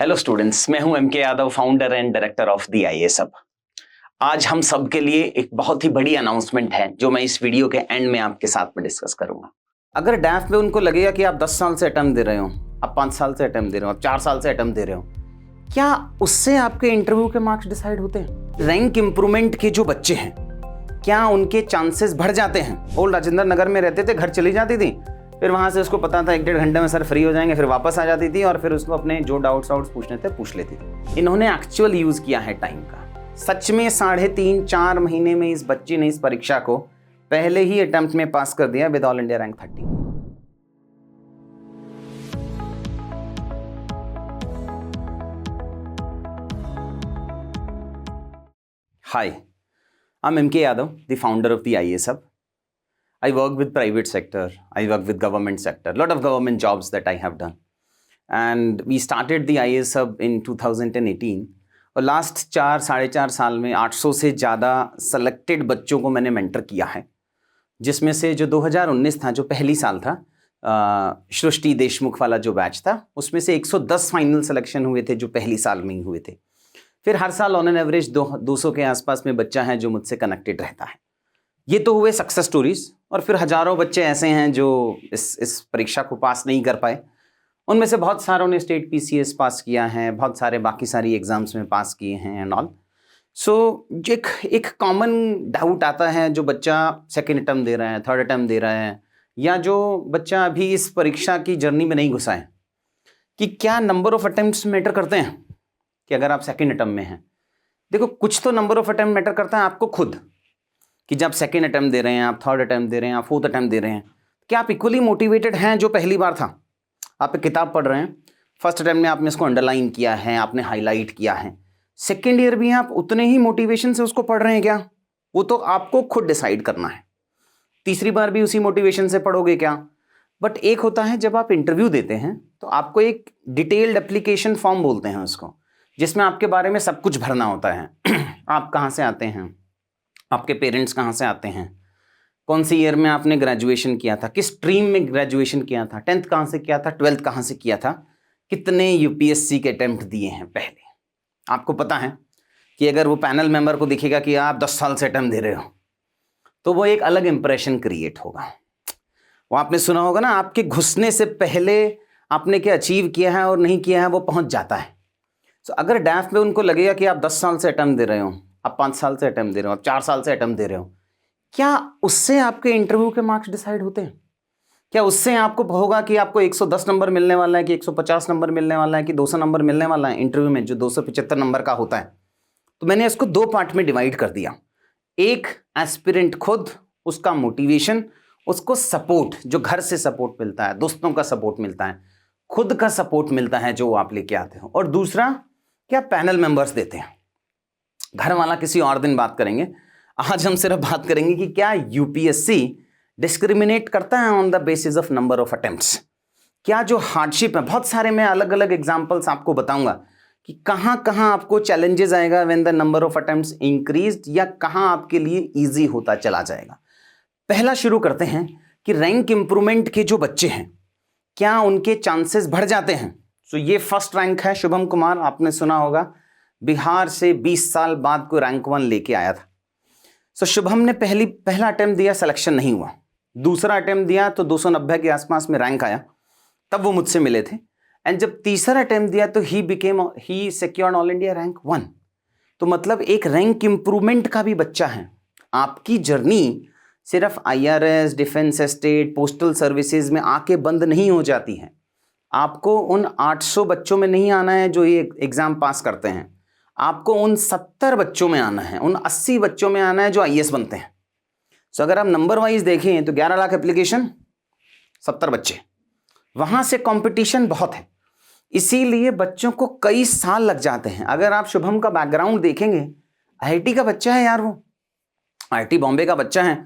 Hello students, मैं हूं MK Yadav, founder and director of the IAS hub. आज हम सब के लिए एक बहुत ही बड़ी अनाउंसमेंट है जो मैं इस वीडियो के एंड में आपके साथ में डिस्कस करूंगा। अगर डैफ में उनको लगेगा कि आप 10 साल से अटेम्प्ट दे रहे हो, आप 5 साल से अटेम्प्ट दे रहे हो, आप 4 साल से अटेम्प्ट दे रहे हो, क्या उससे आपके इंटरव्यू के मार्क्स डिसाइड होते हैं? रैंक इंप्रूवमेंट के जो बच्चे हैं, क्या उनके चांसेस बढ़ जाते हैं? ओल्ड राजेंद्र नगर में रहते थे, घर चली जाती थी, फिर वहाँ से उसको पता था 1-1.5 घंटे में सर फ्री हो जाएंगे, फिर वापस आ जाती थी और फिर उसको अपने जो डाउट्स पूछने थे पूछ लेती थी। इन्होंने एक्चुअल यूज़ किया है टाइम का। सच में 3.5-4 महीने में इस बच्ची ने इस परीक्षा को पहले ही अटेम्प्ट में पास कर दिया with all India rank 30। Hi, I'm MK Yadav, the founder of the IAS Hub. I work with private sector, I work with government sector, lot of government jobs that I have done. And we started the IAS Hub in 2018 और last 4-4.5 साल में 800 से ज़्यादा selected बच्चों को मैंने mentor किया है, जिसमें से जो 2019 था, जो पहली साल था, सृष्टि देशमुख वाला जो बैच था, उसमें से 110 फाइनल सिलेक्शन हुए थे जो पहली साल में ही हुए थे। फिर हर साल ऑन एन एवरेज 200 के आसपास में बच्चा है जो मुझसे कनेक्टेड रहता है। ये तो हुए सक्सेस स्टोरीज, और फिर हजारों बच्चे ऐसे हैं जो इस परीक्षा को पास नहीं कर पाए। उनमें से बहुत सारों ने स्टेट पीसीएस पास किया है, बहुत सारे बाकी सारी एग्जाम्स में पास किए हैं एंड ऑल। सो एक कॉमन डाउट आता है, जो बच्चा सेकेंड अटेम्प्ट दे रहा है, थर्ड अटेम्प्ट दे रहा है, या जो बच्चा अभी इस परीक्षा की जर्नी में नहीं घुसा है, कि क्या नंबर ऑफ अटेम्प्ट्स मैटर करते हैं? कि अगर आप सेकेंड अटेम्प्ट में हैं, देखो कुछ तो नंबर ऑफ अटेम्प्ट मैटर करता है आपको खुद, कि जब सेकेंड अटेम्प्ट दे रहे हैं, आप थर्ड अटेम्प्ट दे रहे हैं, आप फोर्थ अटेम्प्ट दे रहे हैं, क्या आप इक्वली मोटिवेटेड हैं जो पहली बार था? आप एक किताब पढ़ रहे हैं, फर्स्ट अटेम्प्ट में आपने इसको अंडरलाइन किया है, आपने हाईलाइट किया है, सेकेंड ईयर भी आप उतने ही मोटिवेशन से उसको पढ़ रहे हैं क्या? वो तो आपको खुद डिसाइड करना है। तीसरी बार भी उसी मोटिवेशन से पढ़ोगे क्या? बट एक होता है जब आप इंटरव्यू देते हैं तो आपको एक डिटेल्ड एप्लीकेशन फॉर्म बोलते हैं उसको, जिसमें आपके बारे में सब कुछ भरना होता है। आप कहाँ से आते हैं, आपके पेरेंट्स कहाँ से आते हैं, कौन सी ईयर में आपने ग्रेजुएशन किया था, किस स्ट्रीम में ग्रेजुएशन किया था, 10th कहाँ से किया था, 12th कहाँ से किया था, कितने यूपीएससी के अटेम्प्ट दिए हैं पहले। आपको पता है कि अगर वो पैनल मेंबर को दिखेगा कि आप 10 साल से अटेम्प्ट दे रहे हो, तो वो एक अलग इंप्रेशन क्रिएट होगा। वो आपने सुना होगा ना, आपके घुसने से पहले आपने क्या अचीव किया है और नहीं किया है वो पहुँच जाता है। सो अगर डैफ में उनको लगेगा कि आप 10 साल से अटेम्प्ट दे रहे हो, आप 5 साल से अटेम्प्ट दे रहे हो, आप 4 साल से अटेम्प्ट दे रहे हो, क्या उससे आपके इंटरव्यू के मार्क्स डिसाइड होते हैं? क्या उससे आपको होगा कि आपको 110 नंबर मिलने वाला है, कि 150 नंबर मिलने वाला है, कि 200 नंबर मिलने वाला है इंटरव्यू में, जो 275 नंबर का होता है? तो मैंने इसको 2 पार्ट में डिवाइड कर दिया। एक, एस्पिरेंट खुद, उसका मोटिवेशन, उसको सपोर्ट, जो घर से सपोर्ट मिलता है, दोस्तों का सपोर्ट मिलता है, खुद का सपोर्ट मिलता है जो आप लेके आते हो, और दूसरा क्या पैनल मेंबर्स देते हैं। घर वाला किसी और दिन बात करेंगे, आज हम सिर्फ बात करेंगे कि क्या यूपीएससी डिस्क्रिमिनेट करता है on the basis of number of attempts. क्या जो हार्डशिप है, बहुत सारे मैं अलग अलग एग्जांपल्स आपको बताऊंगा कि कहां कहां आपको चैलेंजेस आएगा when the number of attempts increased, या कहां आपके लिए इजी होता चला जाएगा। पहला शुरू करते हैं कि रैंक इंप्रूवमेंट के जो बच्चे हैं, क्या उनके चांसेस बढ़ जाते हैं? तो ये फर्स्ट रैंक है शुभम कुमार, आपने सुना होगा, बिहार से 20 साल बाद को रैंक 1 लेके आया था। सो शुभम ने पहला अटेम्प्ट दिया, सिलेक्शन नहीं हुआ। दूसरा अटेम्प्ट दिया तो 290 के आसपास में रैंक आया, तब वो मुझसे मिले थे। एंड जब तीसरा अटेम्प्ट दिया तो ही सिक्योर्ड ऑल इंडिया रैंक 1। तो मतलब एक रैंक इंप्रूवमेंट का भी बच्चा है। आपकी जर्नी सिर्फ IRS, defence estate, postal services में आके बंद नहीं हो जाती है। आपको उन 800 बच्चों में नहीं आना है जो ये एग्जाम पास करते हैं, आपको उन 70 बच्चों में आना है, उन 80 बच्चों में आना है जो आईएएस बनते हैं। सो अगर आप नंबर वाइज देखें तो 11 लाख एप्लीकेशन, 70 बच्चे, वहां से कंपटीशन बहुत है, इसीलिए बच्चों को कई साल लग जाते हैं। अगर आप शुभम का बैकग्राउंड देखेंगे, आईआईटी का बच्चा है यार, वो आईआईटी बॉम्बे का बच्चा है।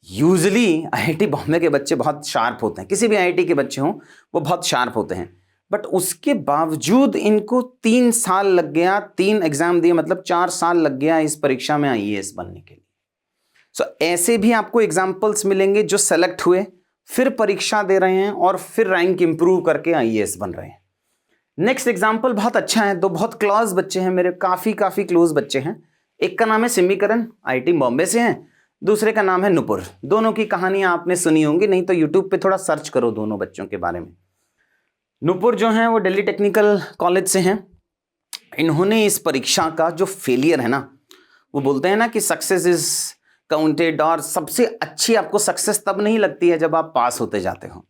यूजली आईआईटी बॉम्बे के बच्चे बहुत शार्प होते हैं, किसी भी आईआईटी के बच्चे हों वो बहुत शार्प होते हैं, बट उसके बावजूद इनको 3 साल लग गया, 3 एग्जाम दिए, मतलब 4 साल लग गया इस परीक्षा में आईएएस बनने के लिए। सो ऐसे भी आपको एग्जाम्पल्स मिलेंगे जो सेलेक्ट हुए, फिर परीक्षा दे रहे हैं और फिर रैंक इंप्रूव करके आईएएस बन रहे हैं। नेक्स्ट एग्जाम्पल बहुत अच्छा है, दो बहुत क्लोज बच्चे हैं मेरे, काफी क्लोज बच्चे हैं। एक का नाम है सिमीकरण, आईआईटी बॉम्बे से हैं, दूसरे का नाम है नुपुर। दोनों की कहानियां आपने सुनी होंगी, नहीं तो यूट्यूब पे थोड़ा सर्च करो दोनों बच्चों के बारे में। नुपुर जो हैं वो दिल्ली टेक्निकल कॉलेज से हैं। इन्होंने इस परीक्षा का जो फेलियर है ना, वो बोलते हैं ना कि सक्सेस इज काउंटेड, और सबसे अच्छी आपको सक्सेस तब नहीं लगती है जब आप पास होते जाते हो,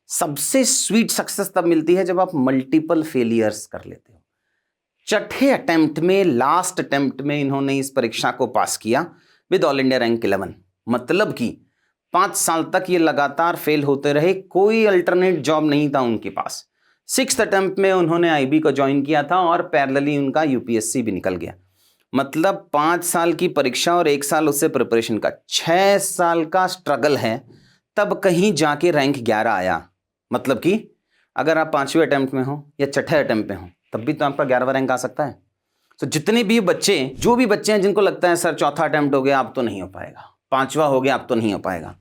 सबसे स्वीट सक्सेस तब मिलती है जब आप मल्टीपल फेलियर्स कर लेते हो। छठे अटेम्प्ट में, लास्ट अटेम्प्ट में इन्होंने इस परीक्षा को पास किया विद ऑल इंडिया रैंक 11। मतलब कि 5 साल तक ये लगातार फेल होते रहे, कोई अल्टरनेट जॉब नहीं था उनके पास। 6th अटेम्प्ट में उन्होंने आईबी को ज्वाइन किया था और पैरेलली उनका यूपीएससी भी निकल गया। मतलब 5 साल की परीक्षा और 1 साल उससे प्रिपरेशन का, 6 साल का स्ट्रगल है, तब कहीं जाके रैंक 11 आया। मतलब कि अगर आप 5वें अटेम्प्ट में हो या छठे अटेम्प्ट में हो, तब भी तो आपका 11वां रैंक आ सकता है। तो जितने भी बच्चे, जो भी बच्चे हैं जिनको लगता है सर चौथा अटेम्प्ट हो गया अब तो नहीं हो पाएगा, 5वां हो गया अब तो नहीं हो पाएगा,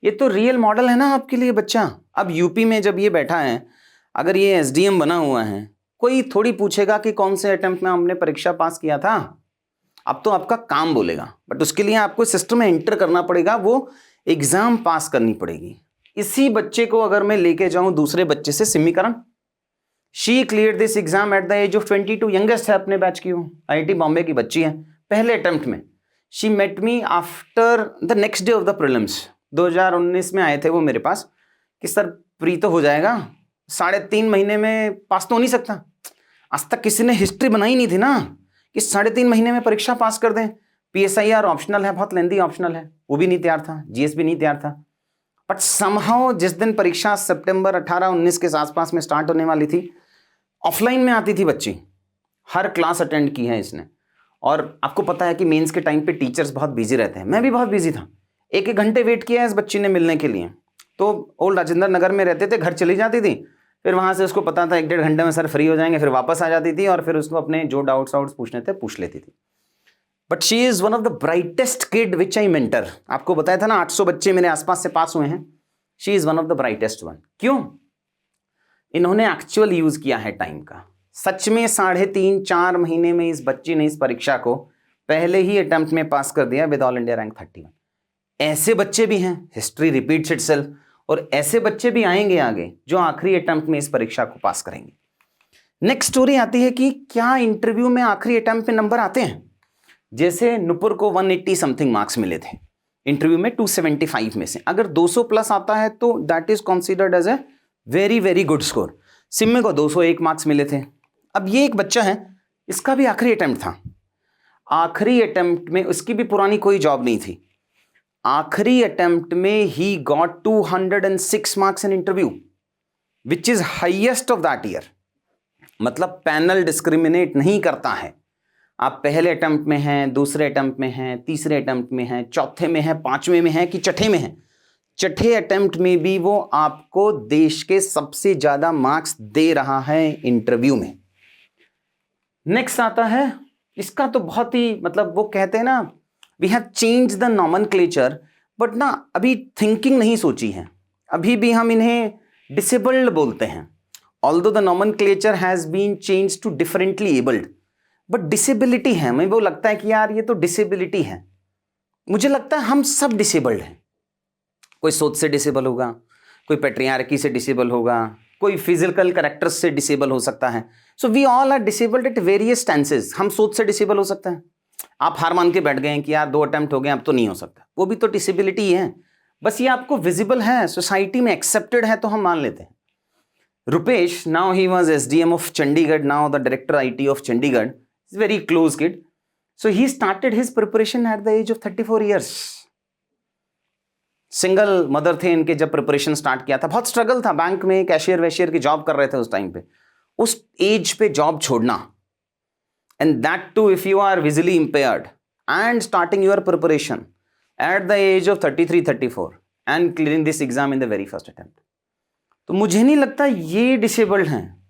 ये तो रियल मॉडल है ना आपके लिए बच्चा। अब यूपी में जब ये बैठा है, अगर ये एसडीएम बना हुआ है, कोई थोड़ी पूछेगा कि कौन से अटेम्प्ट में हमने परीक्षा पास किया था। अब तो आपका काम बोलेगा, बट उसके लिए आपको सिस्टम में एंटर करना पड़ेगा, वो एग्जाम पास करनी पड़ेगी। इसी बच्चे को अगर मैं लेके जाऊं दूसरे बच्चे से, सिमीकरण, she clear this exam at the age of 22, youngest है अपने बैच की, वो आईआईटी बॉम्बे की बच्ची है। पहले अटेम्प्ट में she met me after the next day of the prelims. 2019 में आए थे वो मेरे पास कि सर प्री तो हो जाएगा, 3.5 महीने में पास तो हो नहीं सकता। आज तक किसी ने हिस्ट्री बनाई नहीं थी ना कि 3.5 महीने में परीक्षा पास कर दें। पीएसआईआर ऑप्शनल है, बहुत लेंदी ऑप्शनल है, वो भी नहीं तैयार था, जीएस भी नहीं तैयार था। बट समहाउ जिस दिन परीक्षा सितंबर 18-19 के आसपास में स्टार्ट होने वाली थी, ऑफलाइन में आती थी बच्ची, हर क्लास अटेंड की है इसने। और आपको पता है कि मेंस के टाइम पे टीचर्स बहुत बिजी रहते हैं, मैं भी बहुत बिजी था, 1-1 घंटे वेट किया है इस बच्ची ने मिलने के लिए। तो ओल्ड राजेंद्र नगर में रहते थे, घर चली जाती थी, फिर वहाँ से उसको पता था 1-1.5 घंटे में सर फ्री हो जाएंगे, फिर वापस आ जाती थी और फिर उसको अपने जो डाउट्स पूछने थे पूछ लेती थी। But she is one of the brightest kid which I mentor. आपको बताया था ना 800 बच्चे मेरे आसपास से पास हुए हैं, she is one of the brightest one. क्यों? इन्होंने एक्चुअल यूज़ किया है टाइम का। सच में 3.5-4 महीने में इस बच्ची ने इस परीक्षा को पहले ही अटेम्प्ट में पास कर दिया विद ऑल इंडिया रैंक 31। ऐसे बच्चे भी हैं, हिस्ट्री रिपीट्स इटसेल्फ, और ऐसे बच्चे भी आएंगे आगे जो आखिरी अटेम्प्ट में इस परीक्षा को पास करेंगे। नेक्स्ट स्टोरी आती है कि क्या इंटरव्यू में आखिरी अटेम्प्ट में नंबर आते हैं। जैसे नुपुर को 180 समथिंग मार्क्स मिले थे इंटरव्यू में 275 में से, अगर 200 प्लस आता है तो that is considered as a very very good score. सिम्मे को 201 मार्क्स मिले थे। अब ये एक बच्चा है, इसका भी आखिरी अटेम्प्ट था। आखिरी अटेम्प्ट में उसकी भी पुरानी कोई जॉब नहीं थी, आखिरी अटेम्प्ट में he got 206 marks in interview which is highest of that year. मतलब पैनल डिस्क्रिमिनेट नहीं करता है, आप पहले अटेम्प्ट में हैं, दूसरे अटेम्प्ट में हैं, तीसरे अटेम्प्ट में हैं, चौथे में हैं, 5वें में हैं कि छठे में हैं, छठे अटेम्प्ट में भी वो आपको देश के सबसे ज्यादा मार्क्स दे रहा है इंटरव्यू में। नेक्स्ट आता है, इसका तो बहुत ही मतलब वो कहते हैं ना, we have change the nomenclature, but ना अभी थिंकिंग नहीं सोची है, अभी भी हम इन्हें डिसेबल्ड बोलते हैं। Although the nomenclature has been change to differently abled, but disability है। हमें वो लगता है कि यार ये तो डिसेबिलिटी है, मुझे लगता है हम सब डिसेबल्ड हैं। कोई सोच से डिसेबल होगा, कोई पैट्रियार्की से डिसेबल होगा, कोई फिजिकल कैरेक्टर्स से डिसेबल हो सकता है। So we all are disabled at various instances. हम सोच से डिसेबल हो सकते हैं, आप हार मान के बैठ गए हैं कि यार 2 अटेम्प्ट हो गए अब तो नहीं हो सकता, वो भी तो डिसेबिलिटी है, बस ये आपको विजिबल है, सोसाइटी में एक्सेप्टेड है तो हम मान लेते हैं। Rupesh, now he was SDM of Chandigarh, now the director IT of Chandigarh, is very close kid. So he started his preparation at the age of 34 years. Single mother थे इनके, जब प्रिपरेशन स्टार्ट किया था बहुत स्ट्रगल था, बैंक में कैशियर वैशियर की job कर रहे थे उस टाइम पे। उस एज पे जॉब छोड़ना, and that too if you are visually impaired and starting your preparation at the age of 33-34 and clearing this exam in the very first attempt, तो मुझे नहीं लगता ये डिसेबल्ड हैं।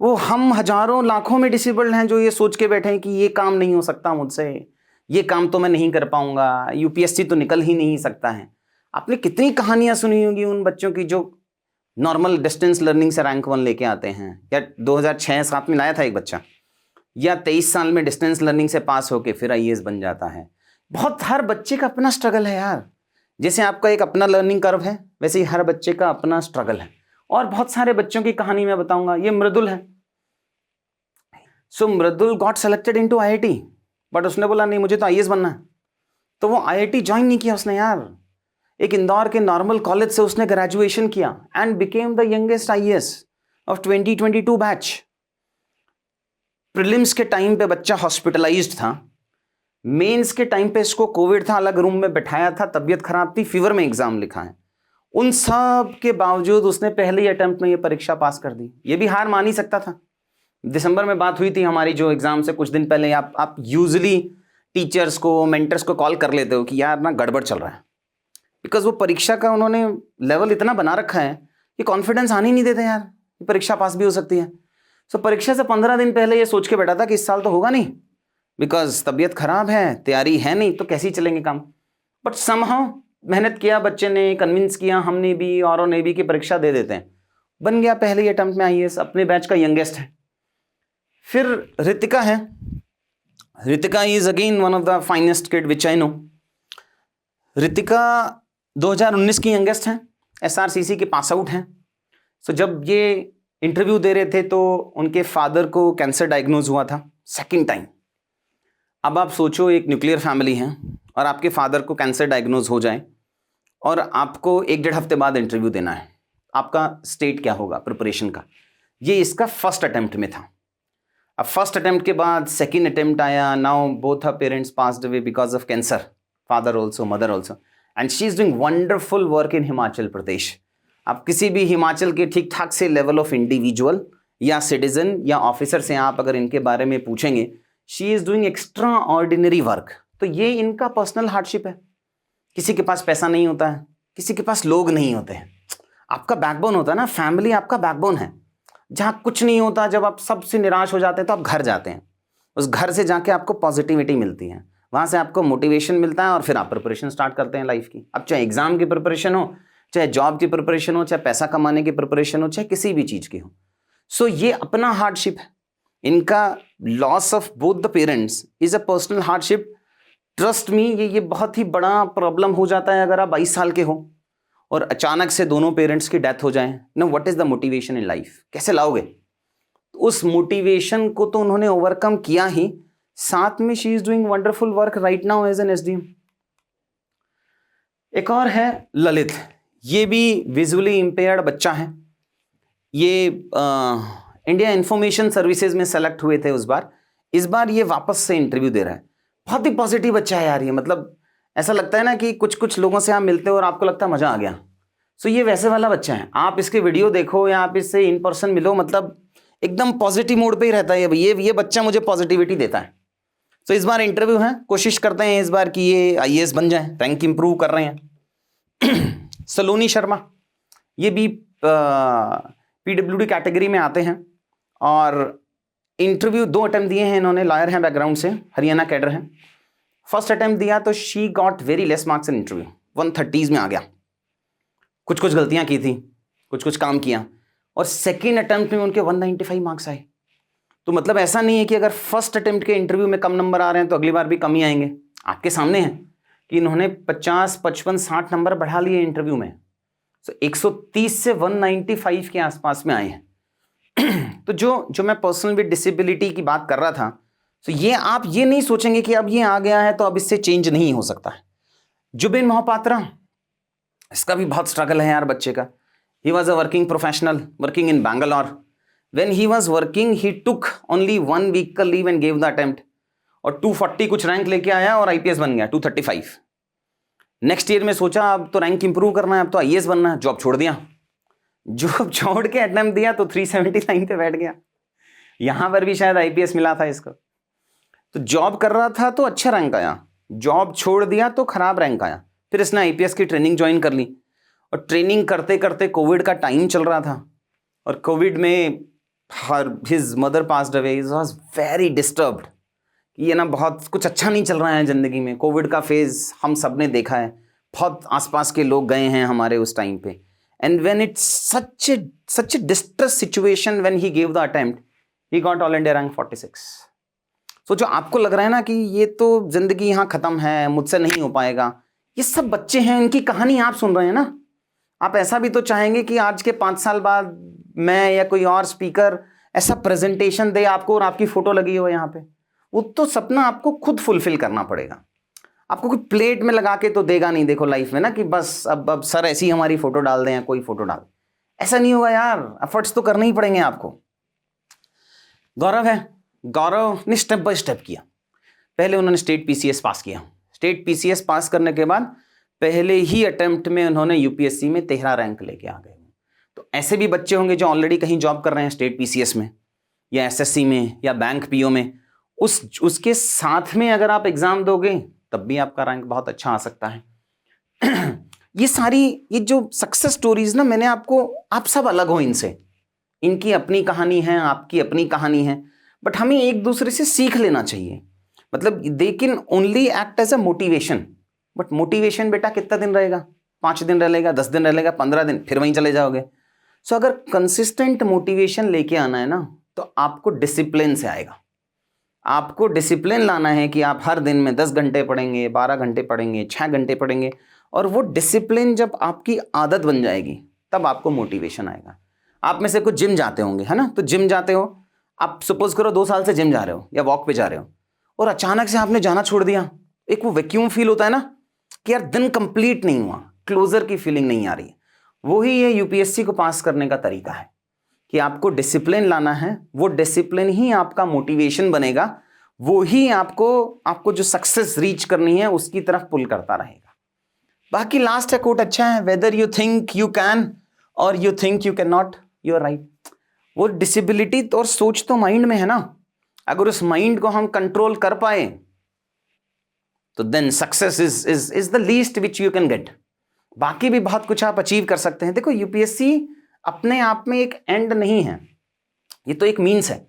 वो हम हजारों लाखों में डिसेबल्ड हैं जो ये सोच के बैठे हैं कि ये काम नहीं हो सकता मुझसे, ये काम तो मैं नहीं कर पाऊंगा, यूपीएससी तो निकल ही नहीं सकता है। आपने कितनी कहानियां सुनी होंगी उन बच्चों की जो नॉर्मल डिस्टेंस लर्निंग से रैंक 1 लेके आते हैं, या 2006-7 में लाया था एक बच्चा, या 23 साल में डिस्टेंस लर्निंग से पास होके फिर आईएएस बन जाता है। बहुत, हर बच्चे का अपना स्ट्रगल है यार। जैसे आपका एक अपना लर्निंग कर्व है, वैसे ही हर बच्चे का अपना स्ट्रगल है। और बहुत सारे बच्चों की कहानी मैं बताऊंगा। ये मृदुल है। So Mridul got selected into IIT, but उसने बोला नहीं मुझे तो आईएएस बनना है, तो वो आईआईटी ज्वाइन नहीं किया उसने यार। एक इंदौर के नॉर्मल कॉलेज से उसने ग्रेजुएशन किया and became the youngest IAS of 2022 batch. Prelims के टाइम पे बच्चा हॉस्पिटलाइज्ड था, मेंस के टाइम पे इसको कोविड था, अलग रूम में बैठाया था, तबीयत खराब थी, फीवर में एग्जाम लिखा है। उन सब के बावजूद उसने पहले ही अटेम्प्ट में ये परीक्षा पास कर दी। ये भी हार मान ही सकता था। दिसंबर में बात हुई थी हमारी जो एग्जाम से कुछ दिन पहले। आप यूजुअली टीचर्स को, मेंटर्स को कॉल कर लेते हो कि यार ना गड़बड़ चल रहा है, बिकॉज वो परीक्षा का उन्होंने लेवल इतना बना रखा है कि कॉन्फिडेंस आने ही नहीं देते यार, परीक्षा पास भी हो सकती है। सो परीक्षा से 15 दिन पहले ये सोच के बैठा था कि इस साल तो होगा नहीं, बिकॉज तबीयत खराब है, तैयारी है नहीं, तो कैसे ही चलेंगे काम। बट समहाउ मेहनत किया बच्चे ने, कन्विंस किया हमने भी, औरों ने भी कि परीक्षा दे देते हैं। बन गया पहले ही अटेम्प्ट में आईएएस, अपने बैच का यंगेस्ट है। फिर रितिका है। Ritika is again one of the finest kid which I know. Ritika 2019 की यंगेस्ट है, एसआरसीसी के पास आउट हैं। सो जब ये इंटरव्यू दे रहे थे तो उनके फादर को कैंसर डायग्नोज हुआ था सेकंड टाइम। अब आप सोचो, एक न्यूक्लियर फैमिली है और आपके फादर को कैंसर डायग्नोज हो जाए और आपको 1-1.5 हफ्ते बाद इंटरव्यू देना है, आपका स्टेट क्या होगा प्रिपरेशन का। ये इसका फर्स्ट अटेम्प्ट में था। अब फर्स्ट अटेम्प्ट के बाद सेकंड अटेम्प्ट आया। Now both her parents passed away because of cancer, father also, mother also, and she is doing wonderful work in Himachal Pradesh. आप किसी भी हिमाचल के ठीक ठाक से लेवल ऑफ इंडिविजुअल या सिटीजन या ऑफिसर से आप अगर इनके बारे में पूछेंगे, she is doing extraordinary work. तो ये इनका पर्सनल हार्डशिप है। किसी के पास पैसा नहीं होता है, किसी के पास लोग नहीं होते हैं। आपका बैकबोन होता है ना, फैमिली आपका बैकबोन है। जहाँ कुछ नहीं होता, जब आप सबसे निराश हो जाते हैं तो आप घर जाते हैं, उस घर से जाके आपको पॉजिटिविटी मिलती है, वहाँ से आपको मोटिवेशन मिलता है और फिर आप प्रिपरेशन स्टार्ट करते हैं लाइफ की। अब चाहे एग्जाम की प्रिपरेशन हो, चाहे जॉब की प्रिपरेशन हो, चाहे पैसा कमाने की प्रिपरेशन हो, चाहे किसी भी चीज़ की हो। सो ये अपना हार्डशिप है इनका। Loss of both the parents is a personal hardship. Trust me, ये बहुत ही बड़ा प्रॉब्लम हो जाता है अगर आप 22 साल के हो और अचानक से दोनों पेरेंट्स की डेथ हो जाए ना। What is the motivation in life, कैसे लाओगे? उस मोटिवेशन को तो उन्होंने ओवरकम किया ही, साथ में she is doing wonderful work right now as an SDM. एक और है ललित, ये भी विजुअली इंपेयर्ड बच्चा है। ये इंडिया इंफॉर्मेशन सर्विसेज में सेलेक्ट हुए थे उस बार। इस बार ये वापस से इंटरव्यू दे रहा है। बहुत ही पॉजिटिव बच्चा है यार ये, मतलब ऐसा लगता है ना कि कुछ कुछ लोगों से आप मिलते हो और आपको लगता है मजा आ गया। सो ये वैसे वाला बच्चा है। आप इसके वीडियो देखो या आप इससे इन पर्सन मिलो, मतलब एकदम पॉजिटिव मोड पे ही रहता है ये बच्चा मुझे पॉजिटिविटी देता है। सो इस बार इंटरव्यू है, कोशिश करते हैं इस बार कि ये आईएएस बन जाए, रैंक इंप्रूव कर रहे हैं। सलोनी शर्मा, ये भी पीडब्ल्यूडी कैटेगरी में आते हैं और इंटरव्यू 2 अटेम्प्ट दिए हैं इन्होंने। लॉयर हैं बैकग्राउंड से, हरियाणा कैडर हैं। फर्स्ट अटेम्प्ट दिया तो she got very less marks in interview, 130s में आ गया। कुछ कुछ गलतियां की थी, कुछ कुछ काम किया, और सेकेंड अटेम्प्ट में उनके 195 मार्क्स आए। तो मतलब ऐसा नहीं है कि अगर फर्स्ट अटेम्प्ट के इंटरव्यू में कम नंबर आ रहे हैं तो अगली बार भी कम ही आएंगे। आपके सामने है कि इन्होंने 50, 55, 60 नंबर बढ़ा लिए इंटरव्यू में। तो 130 से 195 के आसपास में आए हैं। तो जो मैं पर्सन विद डिसेबिलिटी की बात कर रहा था, तो ये आप ये नहीं सोचेंगे कि अब ये आ गया है तो अब इससे चेंज नहीं हो सकता है। जुबिन मोहपात्रा, इसका भी बहुत स्ट्रगल है यार बच्चे का। He was a working professional working in Bangalore. When he was working he took only 1 week का leave and gave the attempt, और 240 कुछ रैंक लेके आया और आईपीएस बन गया 235। नेक्स्ट ईयर में सोचा अब तो रैंक इंप्रूव करना है, अब तो आईएएस बनना है, जॉब छोड़ दिया। जॉब छोड़ के अटेम्प्ट दिया तो 379 पे बैठ गया। यहां पर भी शायद आईपीएस मिला था इसको। तो जॉब कर रहा था तो अच्छा रैंक आया, जॉब छोड़ दिया तो खराब रैंक आया। फिर इसने आईपीएस की ट्रेनिंग ज्वाइन कर ली, और ट्रेनिंग करते करते कोविड का टाइम चल रहा था, और कोविड में his mother passed away. He was very disturbed. ये ना बहुत कुछ अच्छा नहीं चल रहा है ज़िंदगी में। कोविड का फेज़ हम सब ने देखा है, बहुत आसपास के लोग गए हैं हमारे उस टाइम पे, And when it's such a distress situation, when he gave the attempt, he got All India rank 46. So जो आपको लग रहा है ना कि ये तो जिंदगी यहाँ खत्म है, मुझसे नहीं हो पाएगा, ये सब बच्चे हैं, इनकी कहानी आप सुन रहे हैं ना। आप ऐसा भी तो चाहेंगे कि आज के 5 साल बाद मैं या कोई और स्पीकर ऐसा प्रेजेंटेशन दे आपको और आपकी फोटो लगी हो यहाँ पे। वो तो सपना आपको खुद फुलफिल करना पड़ेगा। आपको कोई प्लेट में लगा के तो देगा नहीं, देखो लाइफ में ना, कि बस अब सर ऐसी हमारी फोटो डाल दें या कोई फोटो डाल, ऐसा नहीं होगा यार। एफर्ट्स तो करने ही पड़ेंगे आपको। गौरव है, गौरव ने स्टेप बाय स्टेप किया। पहले उन्होंने स्टेट पीसीएस पास किया। स्टेट पीसीएस पास करने के बाद पहले ही अटेम्प्ट में उन्होंने यूपीएससी में 13 रैंक लेके आ गए। तो ऐसे भी बच्चे होंगे जो ऑलरेडी कहीं जॉब कर रहे हैं स्टेट पीसीएस में या एसएससी में या बैंक पीओ में, उसके साथ में अगर आप एग्जाम दोगे तब भी आपका रैंक बहुत अच्छा आ सकता है। ये जो सक्सेस स्टोरीज ना, मैंने आपको, आप सब अलग हो इनसे, इनकी अपनी कहानी है, आपकी अपनी कहानी है, बट हमें एक दूसरे से सीख लेना चाहिए। मतलब they can only act as a motivation, but motivation बेटा कितना दिन रहेगा? 5 दिन रहेगा, 10 दिन रहेगा, 15 दिन, फिर वहीं चले जाओगे। सो अगर कंसिस्टेंट मोटिवेशन लेके आना है ना, तो आपको डिसिप्लिन से आएगा। आपको डिसिप्लिन लाना है कि आप हर दिन में 10 घंटे पढ़ेंगे, 12 घंटे पढ़ेंगे, 6 घंटे पढ़ेंगे, और वो डिसिप्लिन जब आपकी आदत बन जाएगी तब आपको मोटिवेशन आएगा। आप में से कुछ जिम जाते होंगे, है ना? तो जिम जाते हो, आप सपोज करो 2 साल से जिम जा रहे हो या वॉक पे जा रहे हो, और अचानक से आपने जाना छोड़ दिया। एक वो वैक्यूम फील होता है ना कि यार दिन कंप्लीट नहीं हुआ, क्लोजर की फीलिंग नहीं आ रही है। वही ये यूपीएससी को पास करने का तरीका है कि आपको डिसिप्लिन लाना है। वो डिसिप्लिन ही आपका मोटिवेशन बनेगा, वो ही आपको जो सक्सेस रीच करनी है उसकी तरफ पुल करता रहेगा। बाकी लास्ट का कोट अच्छा है, whether you think you can और you think you can not, you are right. वो डिसेबिलिटी और सोच तो माइंड में है ना, अगर उस माइंड को हम कंट्रोल कर पाए तो then success is the least which you can get. बाकी भी बहुत कुछ आप अचीव कर सकते हैं। देखो यूपीएससी अपने आप में एक एंड नहीं है, ये तो एक मीन्स है।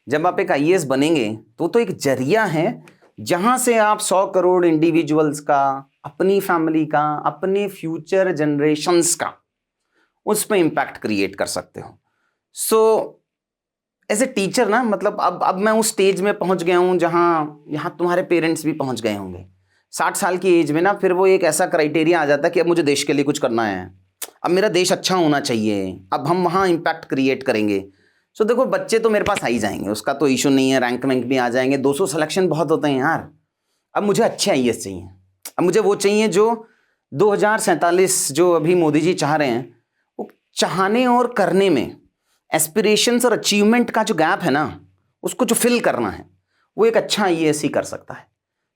जब आप एक आईएएस बनेंगे तो एक जरिया है जहां से आप 100 करोड़ इंडिविजुअल्स का, अपनी फैमिली का, अपने फ्यूचर जनरेशंस का, उस पर इंपैक्ट क्रिएट कर सकते हो। सो एज ए टीचर ना, मतलब अब मैं उस स्टेज में पहुंच गया हूं जहां तुम्हारे पेरेंट्स भी पहुंच गए होंगे। 60 साल की एज में ना, फिर वो एक ऐसा क्राइटेरिया आ जाता है कि अब मुझे देश के लिए कुछ करना है, अब मेरा देश अच्छा होना चाहिए, अब हम वहाँ इम्पैक्ट क्रिएट करेंगे। सो देखो बच्चे तो मेरे पास आ ही जाएंगे, उसका तो इशू नहीं है, रैंक वैंक भी आ जाएंगे, 200 सिलेक्शन बहुत होते हैं यार। अब मुझे अच्छे आईएएस चाहिए, अब मुझे वो चाहिए जो 2047 जो अभी मोदी जी चाह रहे हैं, वो चाहने और करने में, एस्पिरेशंस और अचीवमेंट का जो गैप है ना, उसको जो फिल करना है, वो एक अच्छा आईएएस ही कर सकता है।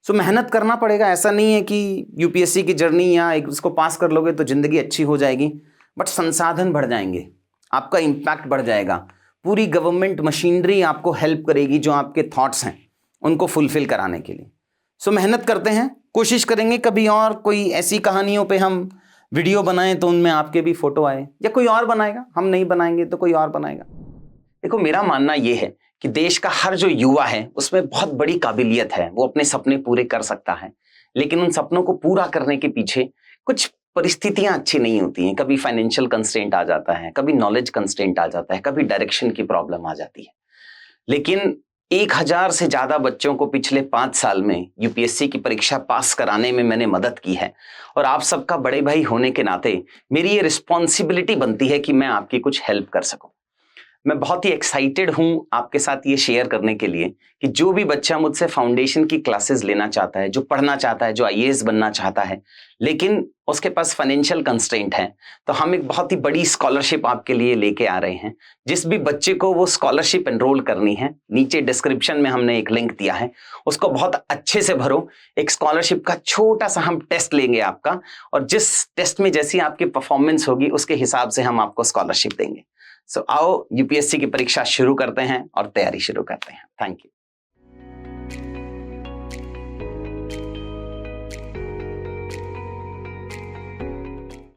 सो मेहनत करना पड़ेगा। ऐसा नहीं है कि यूपीएससी की जर्नी या उसको पास कर लोगे तो ज़िंदगी अच्छी हो जाएगी, बट संसाधन बढ़ जाएंगे, आपका इम्पैक्ट बढ़ जाएगा, पूरी गवर्नमेंट मशीनरी आपको हेल्प करेगी जो आपके थॉट्स हैं उनको फुलफिल कराने के लिए। सो मेहनत करते हैं, कोशिश करेंगे कभी और कोई ऐसी कहानियों पे हम वीडियो बनाएं तो उनमें आपके भी फोटो आए, या कोई और बनाएगा, हम नहीं बनाएंगे तो कोई और बनाएगा। देखो मेरा मानना ये है कि देश का हर जो युवा है उसमें बहुत बड़ी काबिलियत है, वो अपने सपने पूरे कर सकता है, लेकिन उन सपनों को पूरा करने के पीछे कुछ परिस्थितियां अच्छी नहीं होती हैं। कभी फाइनेंशियल कंस्ट्रेंट आ जाता है, कभी नॉलेज कंस्ट्रेंट आ जाता है, कभी डायरेक्शन की प्रॉब्लम आ जाती है। लेकिन 1000 से ज्यादा बच्चों को पिछले 5 साल में यूपीएससी की परीक्षा पास कराने में मैंने मदद की है, और आप सबका बड़े भाई होने के नाते मेरी ये रिस्पॉन्सिबिलिटी बनती है कि मैं आपकी कुछ हेल्प कर सकूं। मैं बहुत ही एक्साइटेड हूं आपके साथ ये शेयर करने के लिए कि जो भी बच्चा मुझसे फाउंडेशन की क्लासेस लेना चाहता है, जो पढ़ना चाहता है, जो आईएएस बनना चाहता है, लेकिन उसके पास फाइनेंशियल कंस्ट्रेंट है, तो हम एक बहुत ही बड़ी स्कॉलरशिप आपके लिए लेके आ रहे हैं। जिस भी बच्चे को वो स्कॉलरशिप एनरोल करनी है, नीचे डिस्क्रिप्शन में हमने एक लिंक दिया है, उसको बहुत अच्छे से भरो। एक स्कॉलरशिप का छोटा सा हम टेस्ट लेंगे आपका, और जिस टेस्ट में जैसी आपकी परफॉर्मेंस होगी उसके हिसाब से हम आपको स्कॉलरशिप देंगे। सो आओ यूपीएससी की परीक्षा शुरू करते हैं और तैयारी शुरू करते हैं। Thank you.